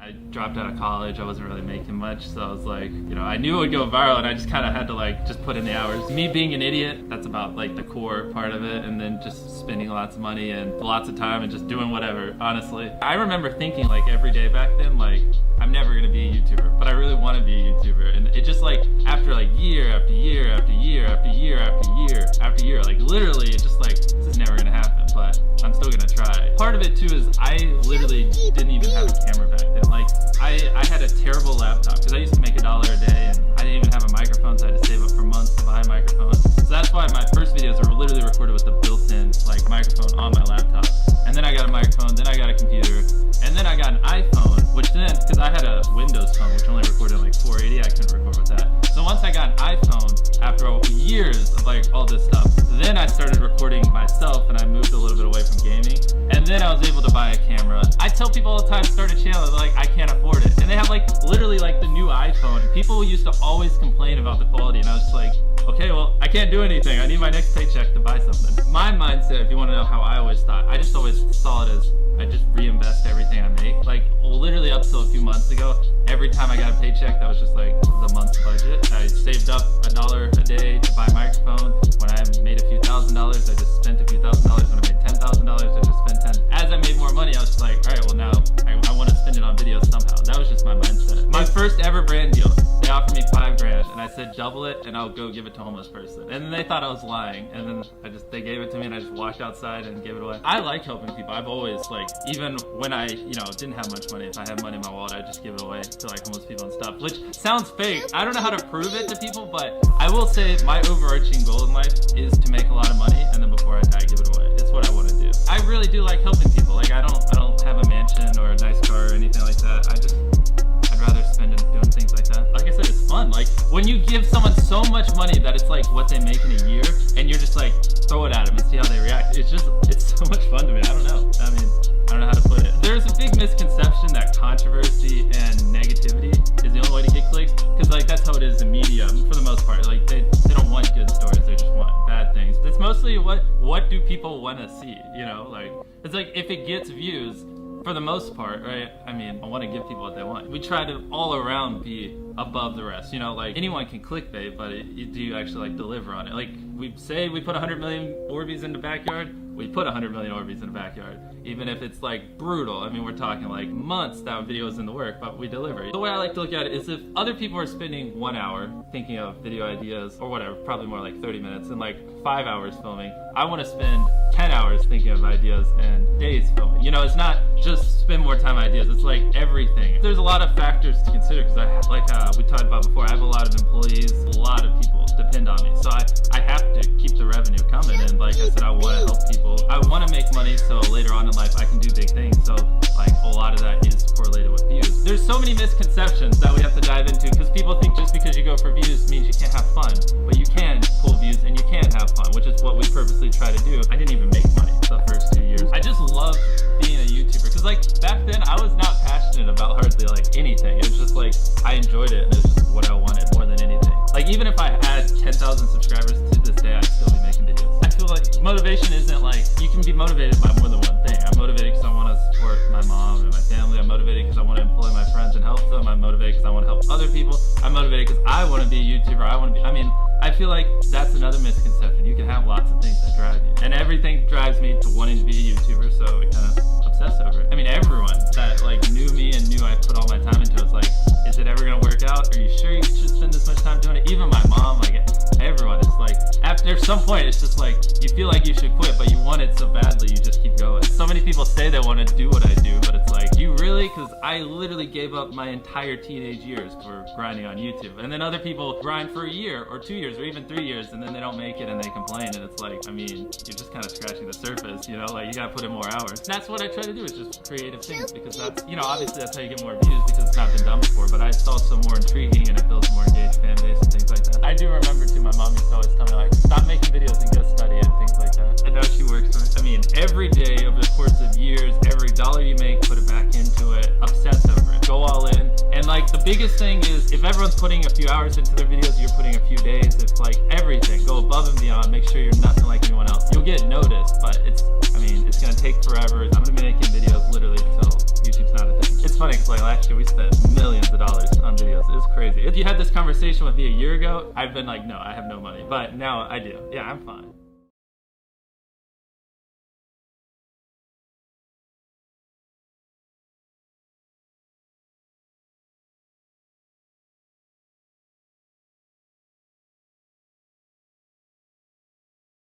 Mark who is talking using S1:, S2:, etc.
S1: I dropped out of college. I wasn't really making much, so I was like, you know, I knew it would go viral, and I just kind of had to like just put in the hours. Me being an idiot, that's about like the core part of it, and then just spending lots of money and lots of time and just doing whatever, honestly. I remember thinking like every day back then, like, I'm never gonna be a YouTuber, but I really want to be a YouTuber. And it just like, after like year after year after year after year after year after year, like literally it's just like, this is never gonna happen, but I'm still gonna try. Part of it too is I literally didn't even have a camera back then. Like I had a terrible laptop because I used to make $1 a day, and I didn't even have a microphone, so I had to save up for months to buy a microphone. So that's why my first videos are literally recorded with the built-in like microphone on my laptop. And then I got a microphone, then I got a computer, and then I got an iPhone, which then, because I had a Windows phone, which only recorded like 480, I couldn't record with that. So once I got an iPhone, after years of like all this stuff, then I started recording myself, and I moved a little bit away from gaming. And then I was able to buy a camera. I tell people all the time, start a channel, they're like, I can't afford it. And they have like, literally like the new iPhone. People used to always complain about the quality, and I was just like, okay, well, I can't do anything. I need my next paycheck to buy something. My mindset, if you want to know how I always thought, I just always saw it as, I just reinvest everything I make. Like literally up till a few months ago, every time I got a paycheck, that was just like the month's budget. I saved up $1 a day to buy a microphone. When I made a few $1,000s, I just spent a few $1,000s. When I made $10,000, I just spent 10. As I made more money, I was just like, all right, well now I want to spend it on videos somehow. That was just my mindset. My first ever brand deal, they offered me $5,000, and I said double it, and I'll go give it to a homeless person. And then they thought I was lying, and then they gave it to me, and I just walked outside and gave it away. I like helping people. I've always like, even when I, you know, didn't have much money, if I had money in my wallet, I'd just give it away to like homeless people and stuff, which sounds fake. I don't know how to prove it to people, but I will say my overarching goal in life is to make a lot of money, and then before I die, give it away. It's what I want to do. I really do like helping people. Like I don't have a mansion or a nice car or anything like that. I'd rather spend it doing things like that. Like I said, it's fun. Like when you give someone so much money that it's like what they make in a year, and you're just like, throw it at them and see how they react. It's so much fun to me. I don't know. I mean, I don't know how to put it. There's a big misconception that controversy and negativity is the only way to get clicks, because like that's how it is in media for the most part. Like they don't want good stories, they just want bad things. It's mostly what do people want to see, you know? Like it's like if it gets views, for the most part, right? I mean, I want to give people what they want. We try to all around be above the rest, you know, like anyone can clickbait, but do you actually like deliver on it? Like we say we put 100 million Orbeez in the backyard, we put 100 million Orbeez in the backyard. Even if it's like brutal, I mean, we're talking like months that video is in the work, but we deliver. The way I like to look at it is if other people are spending 1 hour thinking of video ideas or whatever, probably more like 30 minutes, and like 5 hours filming, I want to spend 10 hours thinking of ideas and days filming. You know, it's not just spend more time on ideas, it's like everything. There's a lot of factors to consider, because we talked about before, I have a lot of employees, a lot of people depend on me, so I have to keep the revenue coming. And like I said, I want to help people. I want to make money so later on in life I can do big things. So like a lot of that is correlated with views. There's so many misconceptions that we have to dive into, because people think just because you go for views means you can't have fun, but you can pull views and you can have fun, which is what we purposely try to do. I didn't even make money the first 2 years. I just love being a YouTuber, because like back then I was not passionate about hardly like anything. It was just like I enjoyed it, and it's just what I wanted more than anything. Like even if I had 10,000 subscribers to this day, I'd still be making videos. I feel like motivation isn't like, you can be motivated by more than one thing. I'm motivated because I want to support my mom and my family. I'm motivated because I want to employ my friends and help them. I'm motivated because I want to help other people. I'm motivated because I want to be a YouTuber. I feel like that's another misconception. You can have lots of things that drive you, and everything drives me to wanting to be a YouTuber, so we kind of obsess over it. I mean, everyone that like knew me and knew I put all my time into it was like, is it ever gonna work out? Are you sure you should spend this much time doing it? Even my mom, like everyone, it's like after some point it's just like you feel like you should quit, but you want it so badly you just keep going. So many people say they want to do what I do, but it's like, you really? Because I literally gave up my entire teenage years for grinding on YouTube, and then other people grind for a year or 2 years or even 3 years, and then they don't make it and they complain, and it's like, I mean, you're just kind of scratching the surface, you know? Like you gotta put in more hours. And that's what I try to do, is just creative things, because that's, you know, obviously that's how you get more views, because it's not been done before, but it's also more intriguing and it builds more engaged fan base and things like that. I do remember too, my mom used to always tell me like, stop making videos and go study and things like that. And now she works for it. I mean, every day over the course of years, every dollar you make, put it back into it, obsess over it, go all in. And like The biggest thing is if everyone's putting a few hours into their videos, you're putting a few days. It's like everything. Go above and beyond. Make sure you're nothing like anyone else. You'll get noticed, but it's gonna take forever. I'm gonna be making videos literally until YouTube's not a thing. It's funny because like last year we spent millions of dollars on videos. It's crazy. If you had this conversation with me a year ago, I've been like, no, I have no money. But now I do. Yeah, I'm fine.